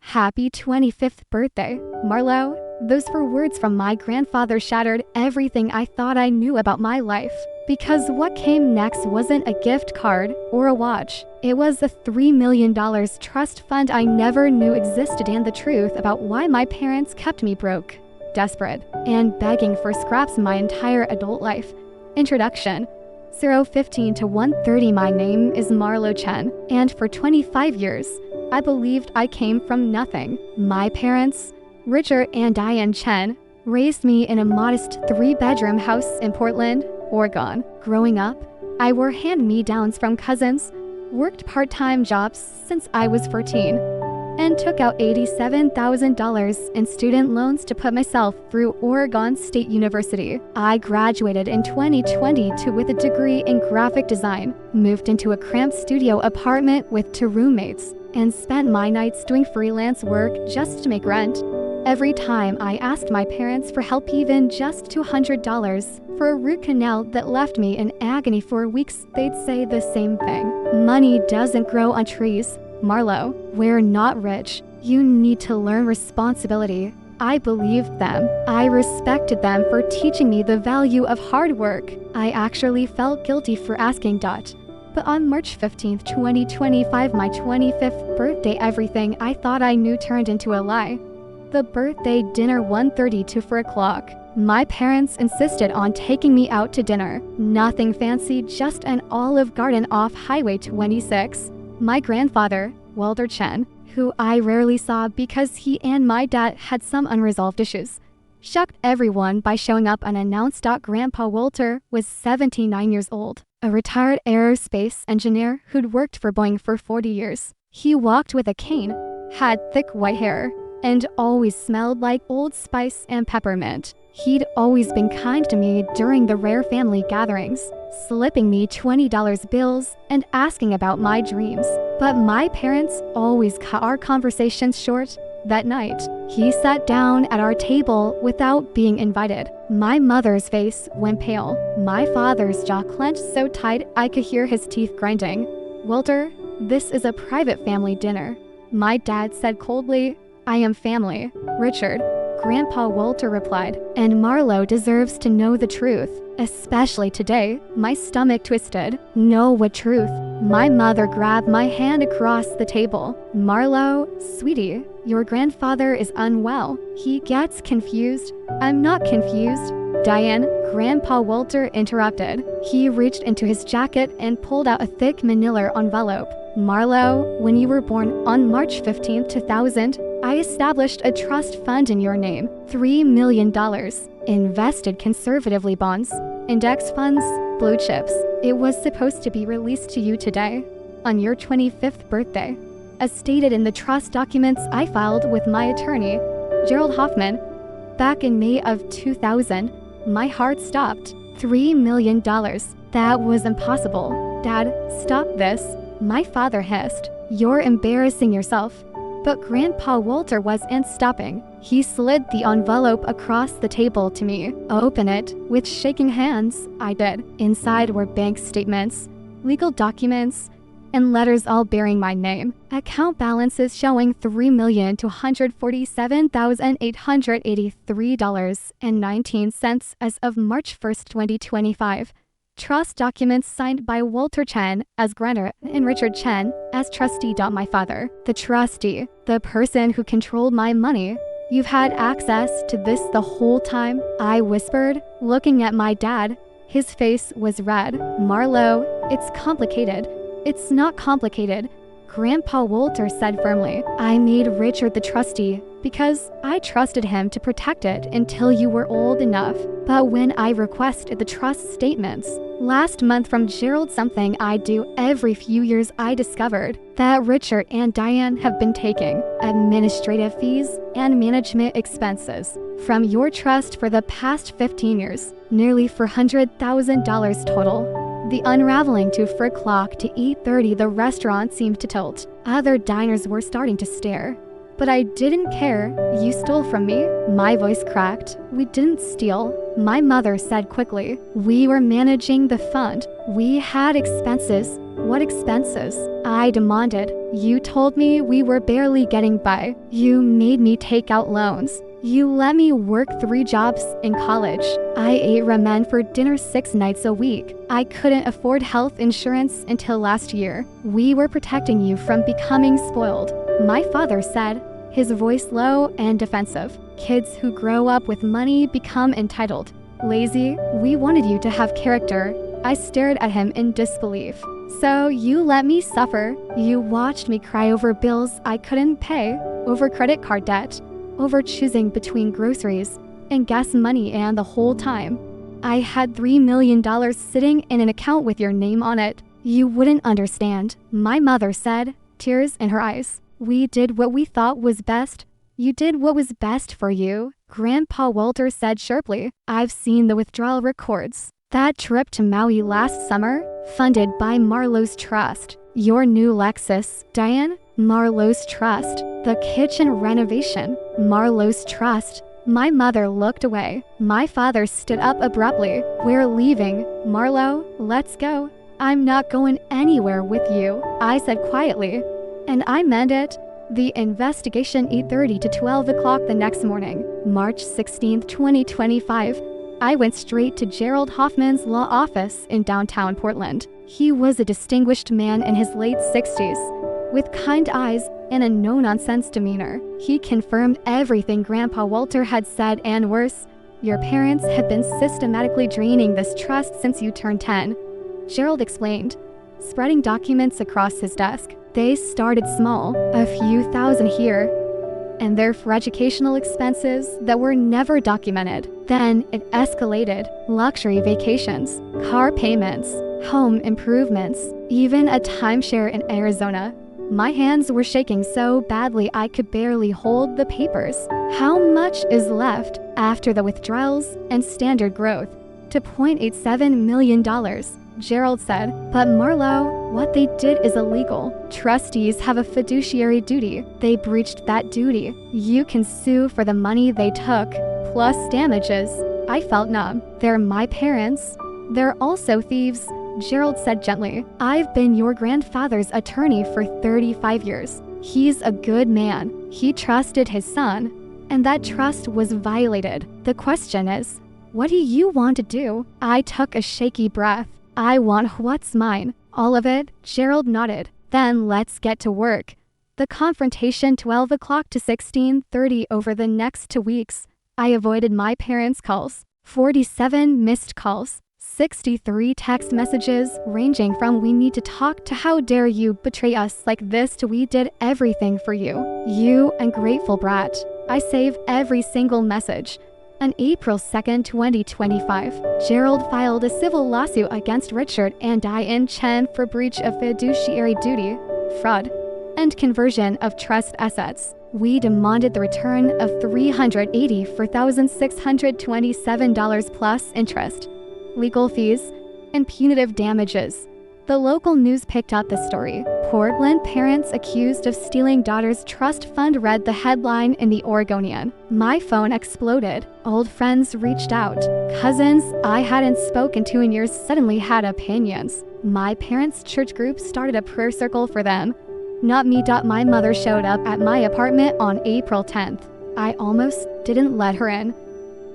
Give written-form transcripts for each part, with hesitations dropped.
Happy 25th birthday, Marlo. Those four words from my grandfather shattered everything I thought I knew about my life. Because what came next wasn't a gift card or a watch. It was a $3 million trust fund I never knew existed, and the truth about why my parents kept me broke, desperate, and begging for scraps my entire adult life. Introduction. 015 to 130. My name is Marlo Chen, and for 25 years, I believed I came from nothing. My parents, Richard and Diane Chen, raised me in a modest 3-bedroom house in Portland, Oregon. Growing up, I wore hand-me-downs from cousins, worked part-time jobs since I was 14, and took out $87,000 in student loans to put myself through Oregon State University. I graduated in 2022 with a degree in graphic design, moved into a cramped studio apartment with 2 roommates, and spent my nights doing freelance work just to make rent. Every time I asked my parents for help, even just $200 for a root canal that left me in agony for weeks, they'd say the same thing. Money doesn't grow on trees, Marlo. We're not rich. You need to learn responsibility. I believed them. I respected them for teaching me the value of hard work. I actually felt guilty for asking. But on March 15, 2025, my 25th birthday, everything I thought I knew turned into a lie. The birthday dinner 1:30 to 4 o'clock. My parents insisted on taking me out to dinner. Nothing fancy, just an Olive Garden off Highway 26. My grandfather, Walter Chen, who I rarely saw because he and my dad had some unresolved issues, shocked everyone by showing up unannounced. Grandpa Walter was 79 years old, a retired aerospace engineer who'd worked for Boeing for 40 years. He walked with a cane, had thick white hair, and always smelled like Old Spice and peppermint. He'd always been kind to me during the rare family gatherings, slipping me $20 bills and asking about my dreams. But my parents always cut our conversations short. That night, he sat down at our table without being invited. My mother's face went pale. My father's jaw clenched so tight I could hear his teeth grinding. "Walter, this is a private family dinner," my dad said coldly. "I am family, Richard," Grandpa Walter replied. "And Marlo deserves to know the truth, especially today." My stomach twisted. "Know what truth?" My mother grabbed my hand across the table. "Marlo, sweetie, your grandfather is unwell. He gets confused." "I'm not confused, Diane," Grandpa Walter interrupted. He reached into his jacket and pulled out a thick manila envelope. "Marlo, when you were born on March 15, 2000, I established a trust fund in your name, $3 million, invested conservatively, bonds, index funds, blue chips. It was supposed to be released to you today, on your 25th birthday. As stated in the trust documents I filed with my attorney, Gerald Hoffman, back in May of 2000, my heart stopped. $3 million. That was impossible. Dad, stop this," my father hissed. "You're embarrassing yourself." But Grandpa Walter wasn't stopping. He slid the envelope across the table to me. "Open it." With shaking hands, I did. Inside were bank statements, legal documents, and letters all bearing my name. Account balances showing $3,247,883.19 as of March 1, 2025. Trust documents signed by Walter Chen as grantor and Richard Chen as trustee. My father, the trustee, the person who controlled my money. "You've had access to this the whole time?" I whispered, looking at my dad. His face was red. "Marlo, it's complicated." "It's not complicated," Grandpa Walter said firmly. "I made Richard the trustee because I trusted him to protect it until you were old enough. But when I requested the trust statements last month from Gerald, something I do every few years, I discovered that Richard and Diane have been taking administrative fees and management expenses from your trust for the past 15 years, nearly $400,000 total. The unraveling to 4 o'clock to 8:30, the restaurant seemed to tilt. Other diners were starting to stare. But I didn't care. "You stole from me?" My voice cracked. "We didn't steal," my mother said quickly. "We were managing the fund. We had expenses. What expenses? I demanded. You told me we were barely getting by. You made me take out loans. You let me work 3 jobs in college. I ate ramen for dinner 6 nights a week. I couldn't afford health insurance until last year. We were protecting you from becoming spoiled. My father said, his voice low and defensive. Kids who grow up with money become entitled. Lazy, we wanted you to have character. I stared at him in disbelief. So you let me suffer. You watched me cry over bills I couldn't pay, over credit card debt, over choosing between groceries and gas money, and the whole time I had $3 million sitting in an account with your name on it. You wouldn't understand, my mother said, tears in her eyes. We did what we thought was best. You did what was best for you, Grandpa Walter said sharply. I've seen the withdrawal records. That trip to Maui last summer, funded by Marlowe's Trust. Your new Lexus, Diane, Marlowe's Trust. The kitchen renovation, Marlowe's Trust. My mother looked away. My father stood up abruptly. We're leaving, Marlowe, let's go. I'm not going anywhere with you, I said quietly. And I meant it. The investigation 8:30 to 12 o'clock the next morning, March 16, 2025. I went straight to Gerald Hoffman's law office in downtown Portland. He was a distinguished man in his late 60s, with kind eyes and a no-nonsense demeanor. He confirmed everything Grandpa Walter had said and worse. Your parents have been systematically draining this trust since you turned 10, Gerald explained, spreading documents across his desk. They started small, a few thousand here and there for educational expenses that were never documented. Then it escalated. Luxury vacations, car payments, home improvements, even a timeshare in Arizona. My hands were shaking so badly I could barely hold the papers. How much is left after the withdrawals and standard growth? $2.87 million, Gerald said. But Marlowe, what they did is illegal. Trustees have a fiduciary duty. They breached that duty. You can sue for the money they took, plus damages. I felt numb. They're my parents. They're also thieves, Gerald said gently. I've been your grandfather's attorney for 35 years. He's a good man. He trusted his son, and that trust was violated. The question is, what do you want to do? I took a shaky breath. I want what's mine. All of it, Gerald nodded. Then let's get to work. The confrontation 12 o'clock to 16:30 over the next 2 weeks. I avoided my parents' calls. 47 missed calls. 63 text messages ranging from we need to talk to how dare you betray us like this to we did everything for you. You ungrateful brat. I save every single message. On April 2, 2025, Gerald filed a civil lawsuit against Richard and Diane Chen for breach of fiduciary duty, fraud, and conversion of trust assets. We demanded the return of $384,627 plus interest, legal fees, and punitive damages. The local news picked up the story. Portland parents accused of stealing daughter's trust fund read the headline in the Oregonian. My phone exploded. Old friends reached out. Cousins I hadn't spoken to in years suddenly had opinions. My parents' church group started a prayer circle for them. Not me. My mother showed up at my apartment on April 10th. I almost didn't let her in,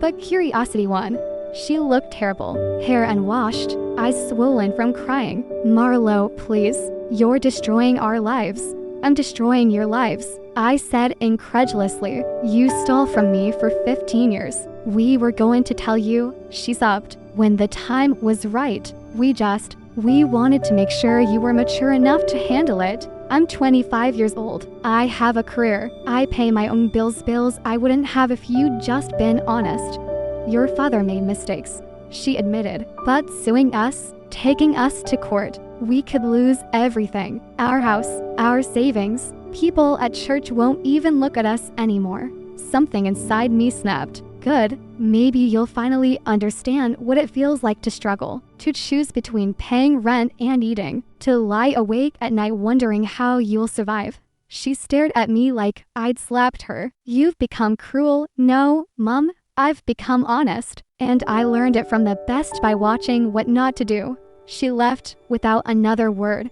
but curiosity won. She looked terrible, hair unwashed, eyes swollen from crying. Marlowe, please, you're destroying our lives. I'm destroying your lives, I said incredulously. You stole from me for 15 years. We were going to tell you, she sobbed, when the time was right. We wanted to make sure you were mature enough to handle it. I'm 25 years old. I have a career. I pay my own bills I wouldn't have if you'd just been honest. Your father made mistakes, she admitted, but suing us, taking us to court, we could lose everything. Our house, our savings. People at church won't even look at us anymore. Something inside me snapped. Good, maybe you'll finally understand what it feels like to struggle, to choose between paying rent and eating, to lie awake at night wondering how you'll survive. She stared at me like I'd slapped her. You've become cruel. No, Mom. I've become honest, and I learned it from the best by watching what not to do. She left without another word.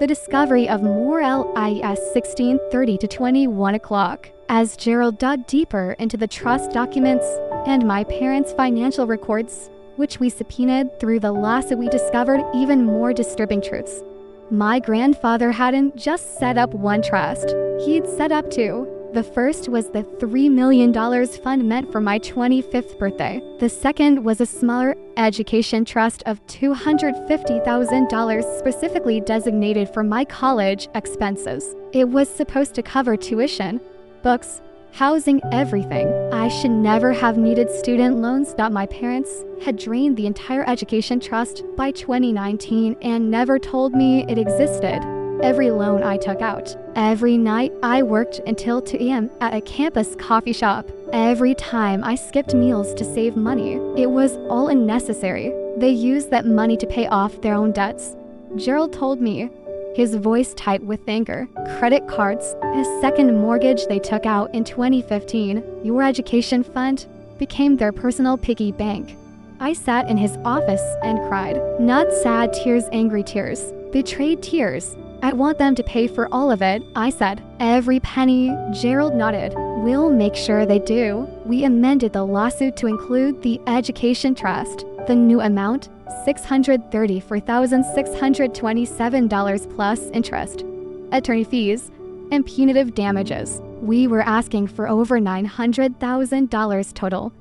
The discovery of more LIS 16:30 to 21 o'clock. As Gerald dug deeper into the trust documents and my parents' financial records, which we subpoenaed through the lawsuit, we discovered even more disturbing truths. My grandfather hadn't just set up one trust, he'd set up two. The first was the $3 million fund meant for my 25th birthday. The second was a smaller education trust of $250,000 specifically designated for my college expenses. It was supposed to cover tuition, books, housing, everything. I should never have needed student loans. My parents had drained the entire education trust by 2019 and never told me it existed. Every loan I took out. Every night I worked until 2 a.m. at a campus coffee shop. Every time I skipped meals to save money. It was all unnecessary. They used that money to pay off their own debts. Gerald told me, his voice tight with anger. Credit cards, a second mortgage they took out in 2015. Your education fund became their personal piggy bank. I sat in his office and cried. Not sad tears, angry tears. Betrayed tears. I want them to pay for all of it, I said. Every penny. Gerald nodded. We'll make sure they do. We amended the lawsuit to include the education trust. The new amount, $634,627 plus interest, attorney fees, and punitive damages. We were asking for over $900,000 total.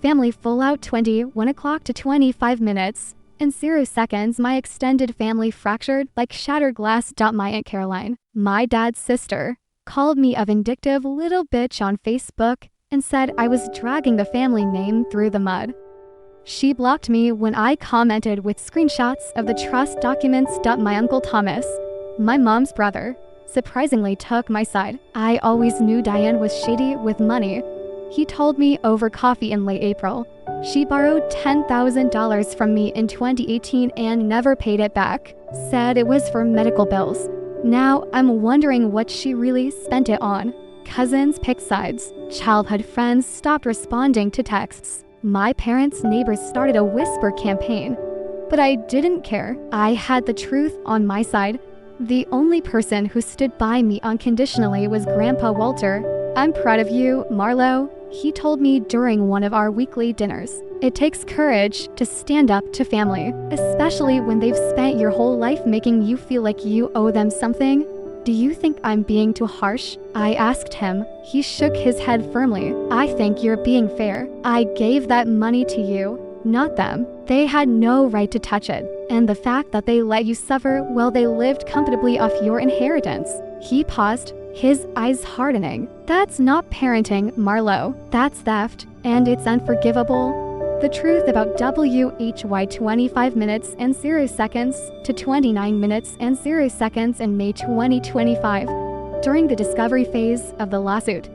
Family fallout 21 o'clock to 25 minutes. In 0 seconds, my extended family fractured like shattered glass. My Aunt Caroline, my dad's sister, called me a vindictive little bitch on Facebook and said I was dragging the family name through the mud. She blocked me when I commented with screenshots of the trust documents. My Uncle Thomas, my mom's brother, surprisingly took my side. I always knew Diane was shady with money. He told me over coffee in late April. She borrowed $10,000 from me in 2018 and never paid it back. Said it was for medical bills. Now I'm wondering what she really spent it on. Cousins picked sides. Childhood friends stopped responding to texts. My parents' neighbors started a whisper campaign. But I didn't care. I had the truth on my side. The only person who stood by me unconditionally was Grandpa Walter. I'm proud of you, Marlo, he told me during one of our weekly dinners. It takes courage to stand up to family, especially when they've spent your whole life making you feel like you owe them something. Do you think I'm being too harsh? I asked him. He shook his head firmly. I think you're being fair. I gave that money to you, not them. They had no right to touch it. And the fact that they let you suffer while they lived comfortably off your inheritance. He paused, his eyes hardening. That's not parenting, Marlo. That's theft, and it's unforgivable. The truth about WHY 25 minutes and 0 seconds to 29 minutes and 0 seconds in May 2025. During the discovery phase of the lawsuit,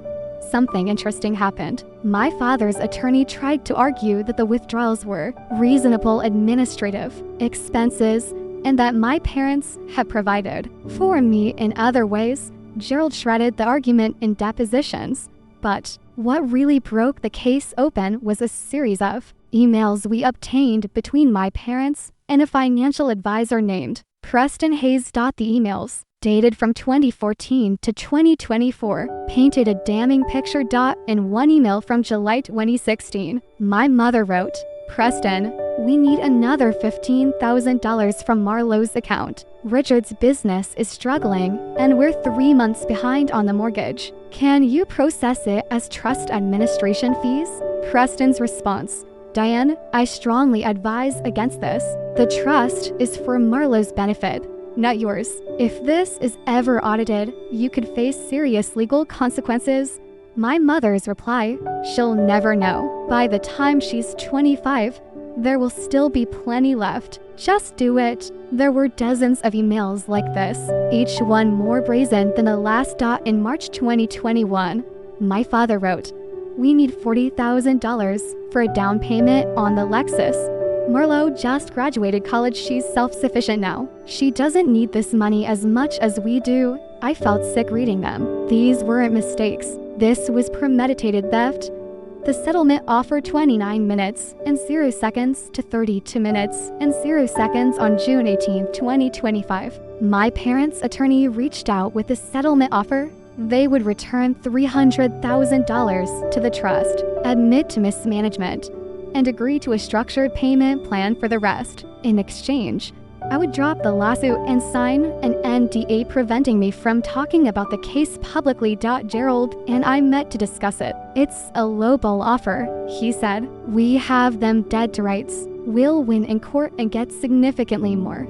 something interesting happened. My father's attorney tried to argue that the withdrawals were reasonable administrative expenses and that my parents had provided for me in other ways. Gerald shredded the argument in depositions. But what really broke the case open was a series of emails we obtained between my parents and a financial advisor named Preston Hayes. The emails, dated from 2014 to 2024, painted a damning picture. In one email from July 2016, my mother wrote, Preston, we need another $15,000 from Marlo's account. Richard's business is struggling, and we're 3 months behind on the mortgage. Can you process it as trust administration fees? Preston's response, Diane, I strongly advise against this. The trust is for Marlo's benefit, not yours. If this is ever audited, you could face serious legal consequences. My mother's reply, she'll never know. By the time she's 25, there will still be plenty left. Just do it. There were dozens of emails like this, each one more brazen than the last. In March 2021, my father wrote, we need $40,000 for a down payment on the Lexus. Marlo just graduated college. She's self-sufficient now. She doesn't need this money as much as we do. I felt sick reading them. These weren't mistakes. This was premeditated theft. The settlement offer 29 minutes and 0 seconds to 32 minutes and 0 seconds on June 18, 2025. My parents' attorney reached out with a settlement offer. They would return $300,000 to the trust, admit to mismanagement, and agree to a structured payment plan for the rest. In exchange, I would drop the lawsuit and sign an NDA preventing me from talking about the case publicly. Gerald and I met to discuss it. It's a lowball offer, he said. We have them dead to rights. We'll win in court and get significantly more.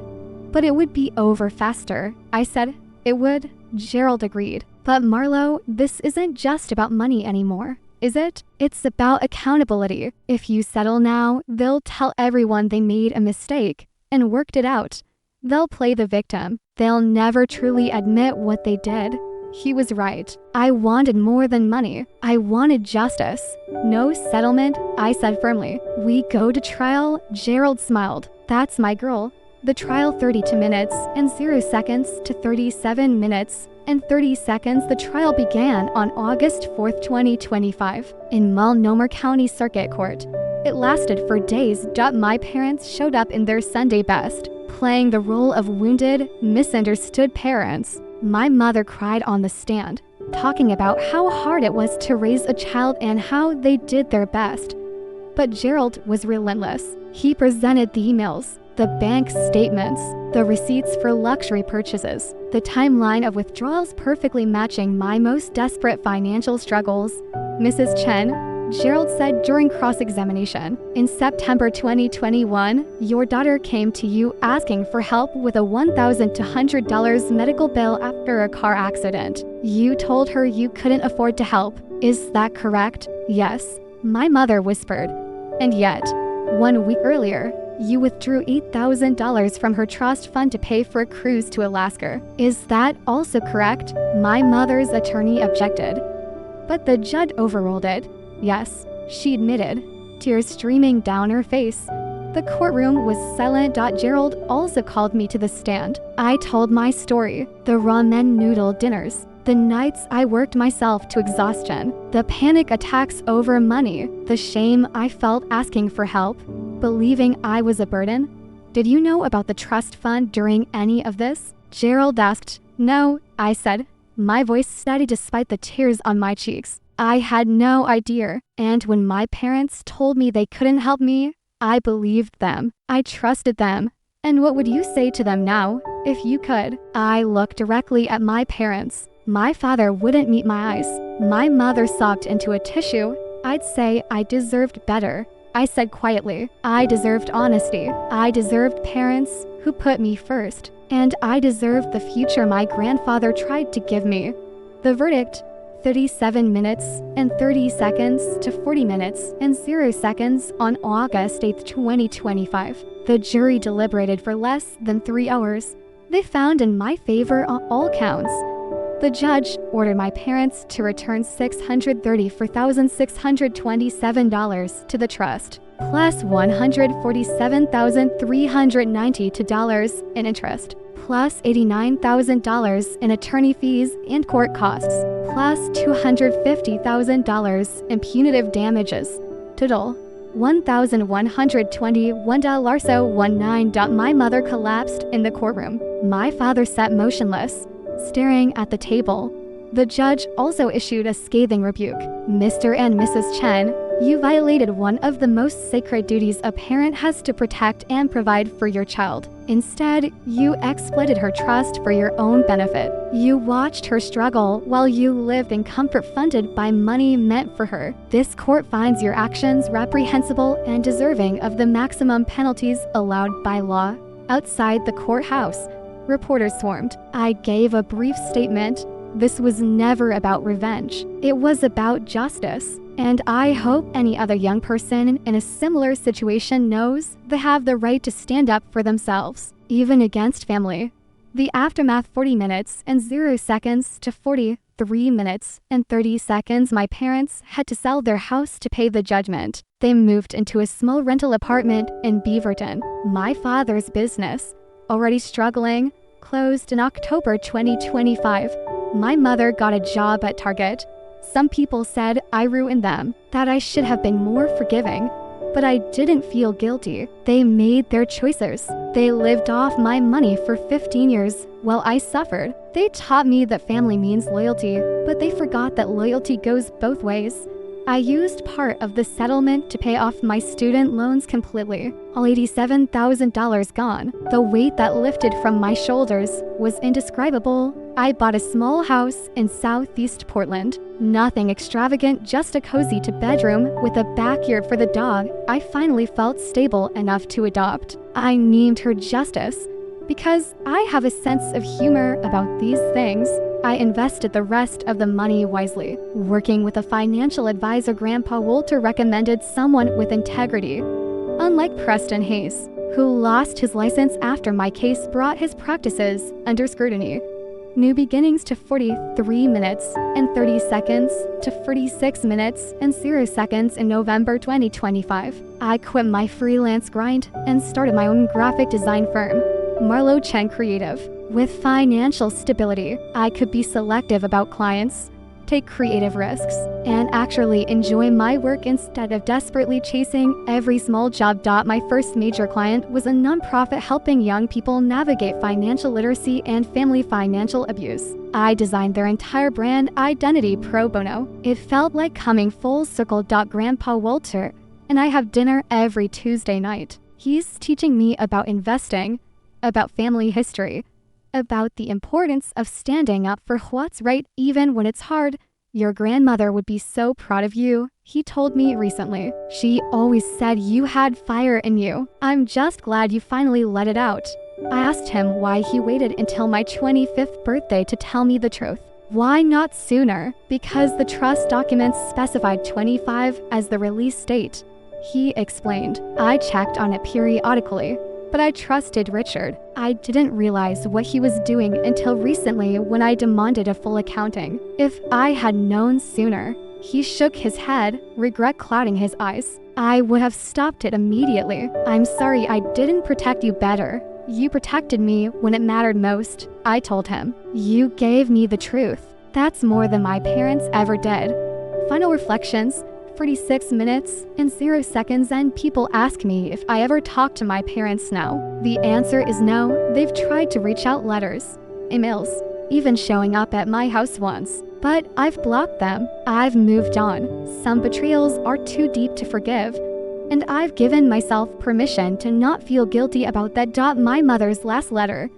But it would be over faster, I said. It would, Gerald agreed. But Marlo, this isn't just about money anymore, is it? It's about accountability. If you settle now, they'll tell everyone they made a mistake and worked it out. They'll play the victim. They'll never truly admit what they did. He was right. I wanted more than money. I wanted justice. No settlement, I said firmly. We go to trial, Gerald smiled. That's my girl. The trial 32 minutes and 0 seconds to 37 minutes and 30 seconds. The trial began on August 4, 2025 in Multnomah County Circuit Court. It lasted for days. My parents showed up in their Sunday best, playing the role of wounded, misunderstood parents. My mother cried on the stand, talking about how hard it was to raise a child and how they did their best. But Gerald was relentless. He presented the emails, the bank statements, the receipts for luxury purchases, the timeline of withdrawals perfectly matching my most desperate financial struggles. Mrs. Chen, Gerald said during cross-examination, in September 2021, your daughter came to you asking for help with a $1,200 medical bill after a car accident. You told her you couldn't afford to help. Is that correct? Yes, my mother whispered. And yet, 1 week earlier, you withdrew $8,000 from her trust fund to pay for a cruise to Alaska. Is that also correct? My mother's attorney objected, but the judge overruled it. Yes, she admitted, tears streaming down her face. The courtroom was silent. Gerald also called me to the stand. I told my story, the ramen noodle dinners, the nights I worked myself to exhaustion, the panic attacks over money, the shame I felt asking for help, believing I was a burden. Did you know about the trust fund during any of this? Gerald asked. No, I said, my voice steady despite the tears on my cheeks. I had no idea, and when my parents told me they couldn't help me, I believed them. I trusted them. And what would you say to them now, if you could? I looked directly at my parents. My father wouldn't meet my eyes. My mother sobbed into a tissue. I'd say I deserved better. I said quietly, I deserved honesty. I deserved parents who put me first. And I deserved the future my grandfather tried to give me. The verdict, 37 minutes and 30 seconds to 40 minutes and 0 seconds on August 8, 2025. The jury deliberated for less than 3 hours. They found in my favor on all counts. The judge ordered my parents to return $634,627 to the trust, plus $147,392 in interest, plus $89,000 in attorney fees and court costs, plus $250,000 in punitive damages. Total, $1,121. So 19. My mother collapsed in the courtroom. My father sat motionless, staring at the table. The judge also issued a scathing rebuke. Mr. and Mrs. Chen, you violated one of the most sacred duties a parent has to protect and provide for your child. Instead, you exploited her trust for your own benefit. You watched her struggle while you lived in comfort funded by money meant for her. This court finds your actions reprehensible and deserving of the maximum penalties allowed by law. Outside the courthouse, reporters swarmed. I gave a brief statement. This was never about revenge. It was about justice. And I hope any other young person in a similar situation knows they have the right to stand up for themselves, even against family. The aftermath, 40 minutes and 0 seconds to 43 minutes and 30 seconds. My parents had to sell their house to pay the judgment. They moved into a small rental apartment in Beaverton. My father's business, already struggling, closed in October 2025. My mother got a job at Target. Some people said I ruined them, that I should have been more forgiving. But I didn't feel guilty. They made their choices. They lived off my money for 15 years while I suffered. They taught me that family means loyalty, but they forgot that loyalty goes both ways. I used part of the settlement to pay off my student loans completely. All $87,000 gone. The weight that lifted from my shoulders was indescribable. I bought a small house in southeast Portland. Nothing extravagant, just a cozy two-bedroom with a backyard for the dog. I finally felt stable enough to adopt. I named her Justice because I have a sense of humor about these things. I invested the rest of the money wisely. Working with a financial advisor, Grandpa Walter recommended someone with integrity. Unlike Preston Hayes, who lost his license after my case brought his practices under scrutiny. New beginnings to 43 minutes and 30 seconds to 46 minutes and 0 seconds in November 2025. I quit my freelance grind and started my own graphic design firm, Marlo Chen Creative. With financial stability, I could be selective about clients, take creative risks, and actually enjoy my work instead of desperately chasing every small job. My first major client was a nonprofit helping young people navigate financial literacy and family financial abuse. I designed their entire brand identity pro bono. It felt like coming full circle. Grandpa Walter and I have dinner every Tuesday night. He's teaching me about investing, about family history, about the importance of standing up for what's right even when it's hard. Your grandmother would be so proud of you, he told me recently. She always said you had fire in you. I'm just glad you finally let it out. I asked him why he waited until my 25th birthday to tell me the truth. Why not sooner? Because the trust documents specified 25 as the release date. He explained. I checked on it periodically, but I trusted Richard. I didn't realize what he was doing until recently when I demanded a full accounting. If I had known sooner, he shook his head, regret clouding his eyes. I would have stopped it immediately. I'm sorry I didn't protect you better. You protected me when it mattered most, I told him. You gave me the truth. That's more than my parents ever did. Final reflections. 46 minutes and 0 seconds, and people ask me if I ever talk to my parents now. The answer is no. They've tried to reach out, letters, emails, even showing up at my house once, but I've blocked them. I've moved on. Some betrayals are too deep to forgive, and I've given myself permission to not feel guilty about that. My mother's last letter,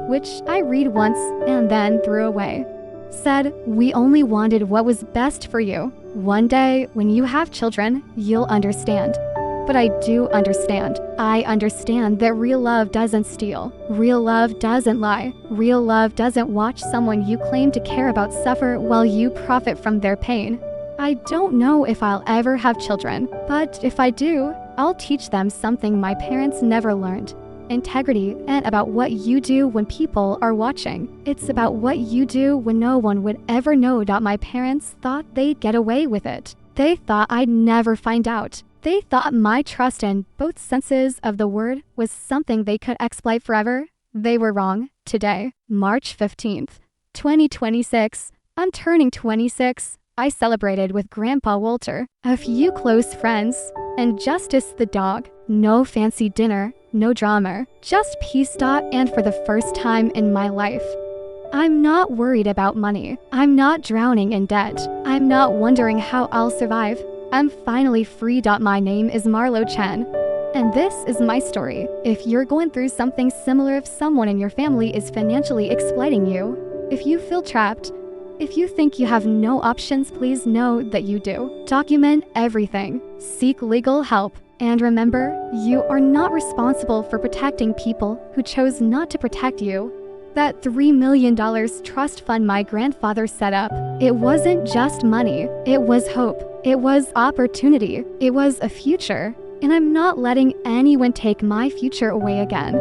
which I read once and then threw away, said, "We only wanted what was best for you. One day, when you have children, you'll understand." But I do understand. I understand that real love doesn't steal. Real love doesn't lie. Real love doesn't watch someone you claim to care about suffer while you profit from their pain. I don't know if I'll ever have children, but if I do, I'll teach them something my parents never learned. Integrity, and about what you do when people are watching. It's about what you do when no one would ever know. My parents thought they'd get away with it. They thought I'd never find out. They thought my trust in both senses of the word was something they could exploit forever. They were wrong. Today, March 15th, 2026, I'm turning 26. I celebrated with Grandpa Walter, a few close friends, and Justice the dog. No fancy dinner, no drama, just peace. And for the first time in my life, I'm not worried about money. I'm not drowning in debt. I'm not wondering how I'll survive. I'm finally free. My name is Marlo Chen, and this is my story. If you're going through something similar, if someone in your family is financially exploiting you, if you feel trapped, if you think you have no options, please know that you do. Document everything. Seek legal help. And remember, you are not responsible for protecting people who chose not to protect you. That $3 million trust fund my grandfather set up, it wasn't just money. It was hope. It was opportunity. It was a future. And I'm not letting anyone take my future away again.